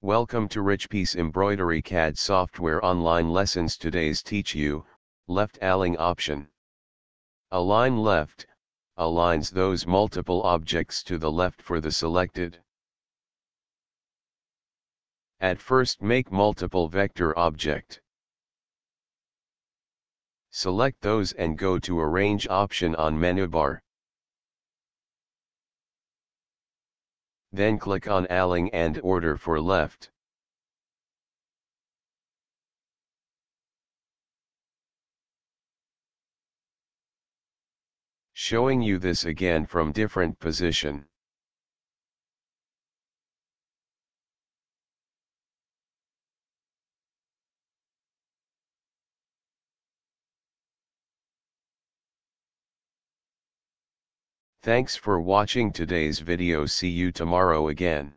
Welcome to Richpeace Embroidery CAD software online lessons. Today's teach you, left-aligning option. Align left, aligns those multiple objects to the left for the selected. At first make multiple vector object. Select those and go to Arrange option on menu bar. Then click on Align and order for left. Showing you this again from different position. Thanks for watching today's video. See you tomorrow again.